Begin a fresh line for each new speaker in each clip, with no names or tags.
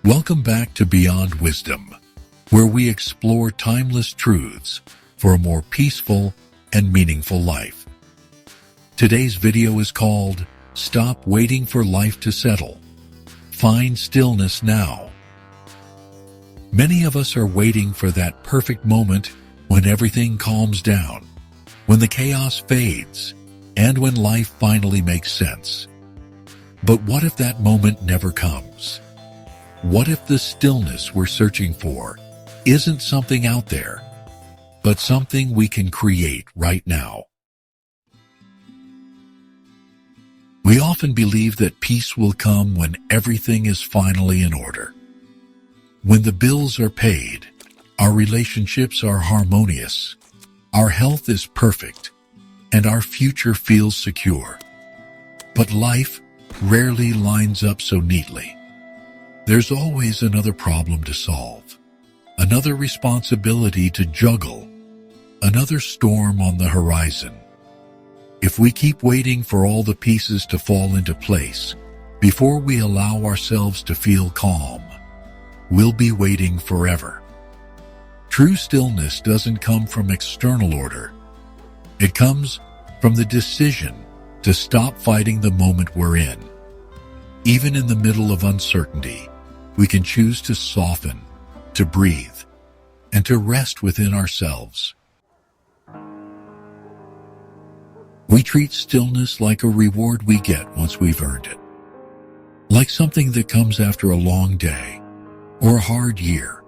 Welcome back to Beyond Wisdom, where we explore timeless truths for a more peaceful and meaningful life. Today's video is called Stop Waiting for Life to Settle. Find Stillness Now. Many of us are waiting for that perfect moment when everything calms down, when the chaos fades, and when life finally makes sense. But what if that moment never comes? What if the stillness we're searching for isn't something out there, but something we can create right now? We often believe that peace will come when everything is finally in order. When the bills are paid, our relationships are harmonious, our health is perfect, and our future feels secure. But life rarely lines up so neatly. There's always another problem to solve, another responsibility to juggle, another storm on the horizon. If we keep waiting for all the pieces to fall into place before we allow ourselves to feel calm, we'll be waiting forever. True stillness doesn't come from external order. It comes from the decision to stop fighting the moment we're in. Even in the middle of uncertainty, we can choose to soften, to breathe, and to rest within ourselves. We treat stillness like a reward we get once we've earned it. Like something that comes after a long day, or a hard year,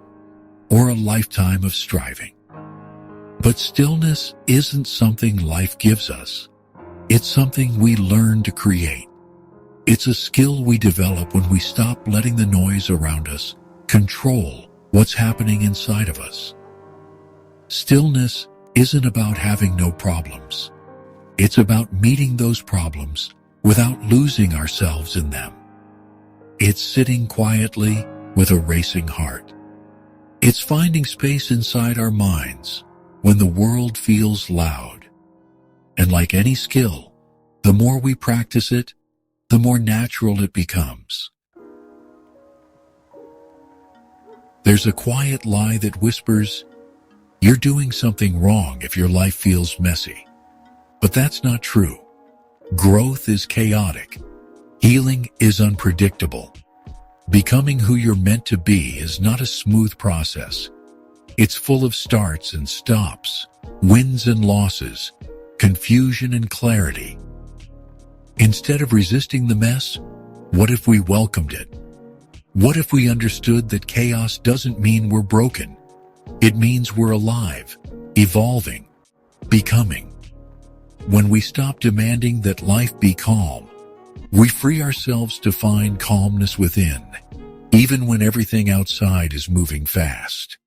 or a lifetime of striving. But stillness isn't something life gives us. It's something we learn to create. It's a skill we develop when we stop letting the noise around us control what's happening inside of us. Stillness isn't about having no problems. It's about meeting those problems without losing ourselves in them. It's sitting quietly with a racing heart. It's finding space inside our minds when the world feels loud. And like any skill, the more we practice it, the more natural it becomes. There's a quiet lie that whispers, "You're doing something wrong if your life feels messy." But that's not true. Growth is chaotic. Healing is unpredictable. Becoming who you're meant to be is not a smooth process. It's full of starts and stops, wins and losses, confusion and clarity. Instead of resisting the mess, what if we welcomed it? What if we understood that chaos doesn't mean we're broken? It means we're alive, evolving, becoming. When we stop demanding that life be calm, we free ourselves to find calmness within, even when everything outside is moving fast.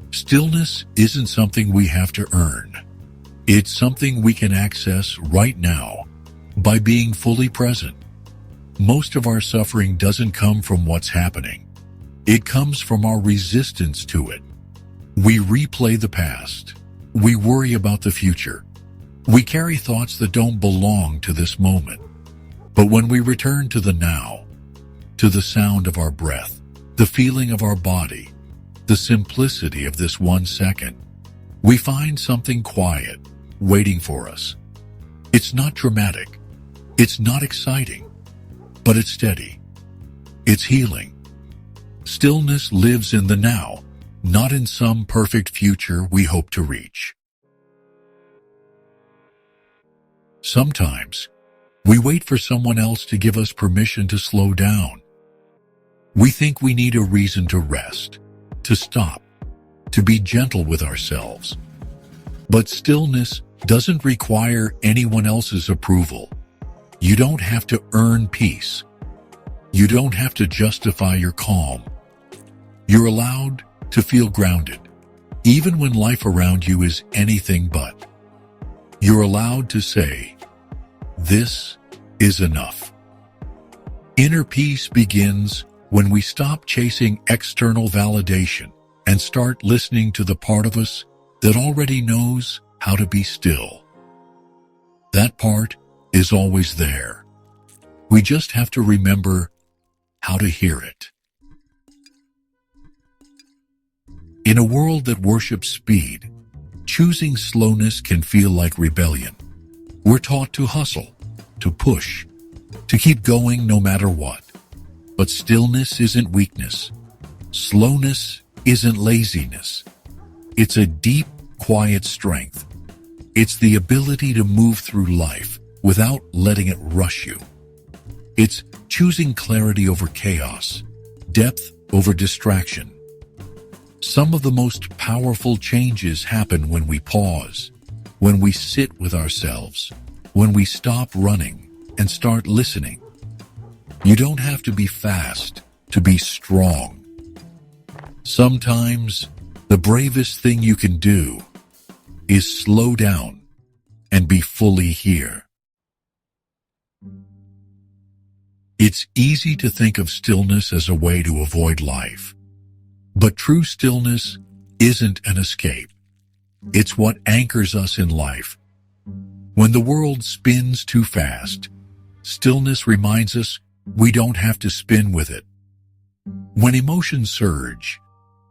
Stillness isn't something we have to earn. It's something we can access right now by being fully present. Most of our suffering doesn't come from what's happening. It comes from our resistance to it. We replay the past. We worry about the future. We carry thoughts that don't belong to this moment. But when we return to the now, to the sound of our breath, the feeling of our body, the simplicity of this 1 second, we find something quiet waiting for us. It's not dramatic. It's not exciting. But it's steady. It's healing. Stillness lives in the now, not in some perfect future we hope to reach. Sometimes, we wait for someone else to give us permission to slow down. We think we need a reason to rest, to stop, to be gentle with ourselves. But stillness doesn't require anyone else's approval. You don't have to earn peace. You don't have to justify your calm. You're allowed to feel grounded, even when life around you is anything but. You're allowed to say, "This is enough." Inner peace begins when we stop chasing external validation and start listening to the part of us that already knows how to be still. That part is always there. We just have to remember how to hear it. In a world that worships speed, choosing slowness can feel like rebellion. We're taught to hustle, to push, to keep going no matter what. But stillness isn't weakness. Slowness isn't laziness. It's a deep, quiet strength. It's the ability to move through life without letting it rush you. It's choosing clarity over chaos, depth over distraction. Some of the most powerful changes happen when we pause, when we sit with ourselves, when we stop running and start listening. You don't have to be fast to be strong. Sometimes the bravest thing you can do is slow down and be fully here. It's easy to think of stillness as a way to avoid life. But true stillness isn't an escape. It's what anchors us in life. When the world spins too fast, stillness reminds us we don't have to spin with it. When emotions surge,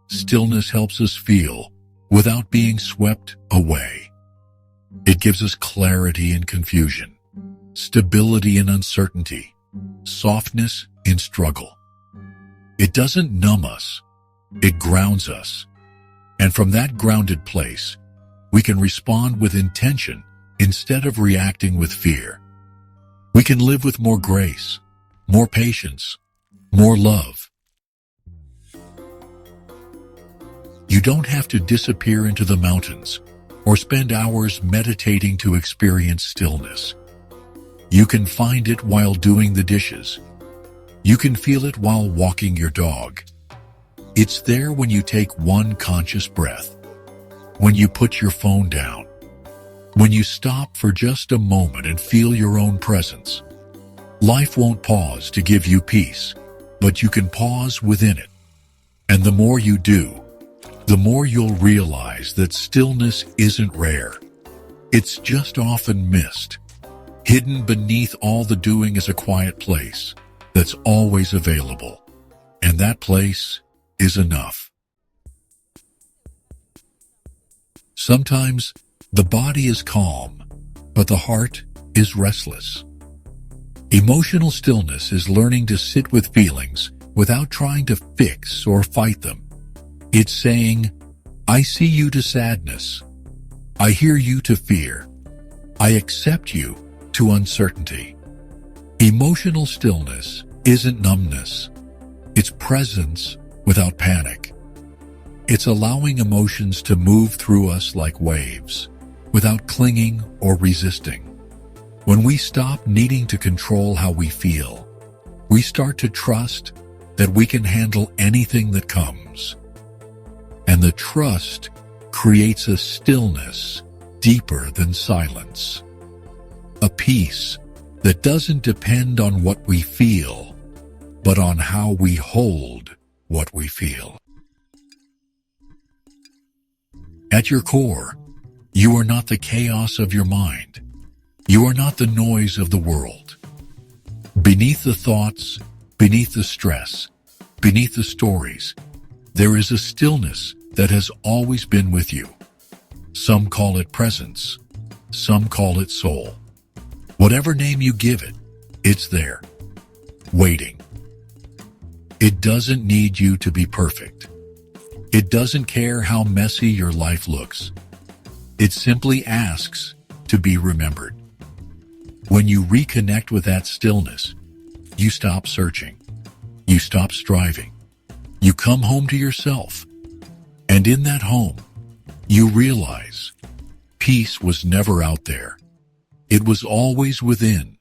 stillness helps us feel without being swept away. It gives us clarity in confusion, stability in uncertainty, softness in struggle. It doesn't numb us. It grounds us. And from that grounded place, we can respond with intention instead of reacting with fear. We can live with more grace, more patience, more love. You don't have to disappear into the mountains or spend hours meditating to experience stillness. You can find it while doing the dishes. You can feel it while walking your dog. It's there when you take one conscious breath, when you put your phone down, when you stop for just a moment and feel your own presence. Life won't pause to give you peace, but you can pause within it. And the more you do, the more you'll realize that stillness isn't rare. It's just often missed. Hidden beneath all the doing is a quiet place that's always available. And that place is enough. Sometimes the body is calm, but the heart is restless. Emotional stillness is learning to sit with feelings without trying to fix or fight them. It's saying, I see you to sadness. I hear you to fear. I accept you to uncertainty. Emotional stillness isn't numbness. It's presence without panic. It's allowing emotions to move through us like waves, without clinging or resisting. When we stop needing to control how we feel, we start to trust that we can handle anything that comes. And the trust creates a stillness deeper than silence. A peace that doesn't depend on what we feel, but on how we hold what we feel. At your core, you are not the chaos of your mind. You are not the noise of the world. Beneath the thoughts, beneath the stress, beneath the stories, there is a stillness that has always been with you. Some call it presence. Some call it soul. Whatever name you give it, it's there, waiting. It doesn't need you to be perfect. It doesn't care how messy your life looks. It simply asks to be remembered. When you reconnect with that stillness, you stop searching. You stop striving. You come home to yourself. And in that home, you realize peace was never out there. It was always within.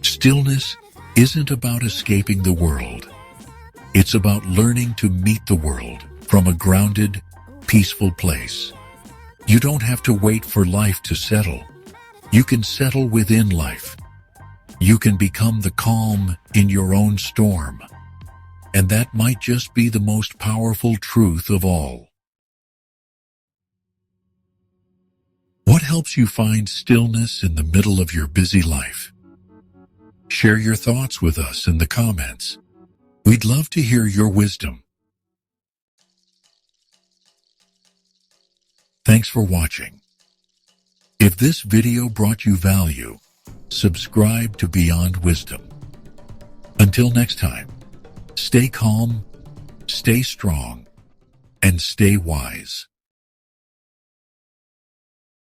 Stillness isn't about escaping the world. It's about learning to meet the world from a grounded, peaceful place. You don't have to wait for life to settle. You can settle within life. You can become the calm in your own storm. And that might just be the most powerful truth of all. What helps you find stillness in the middle of your busy life? Share your thoughts with us in the comments. We'd love to hear your wisdom. Thanks for watching. If this video brought you value, subscribe to Beyond Wisdom. Until next time, stay calm, stay strong, and stay wise.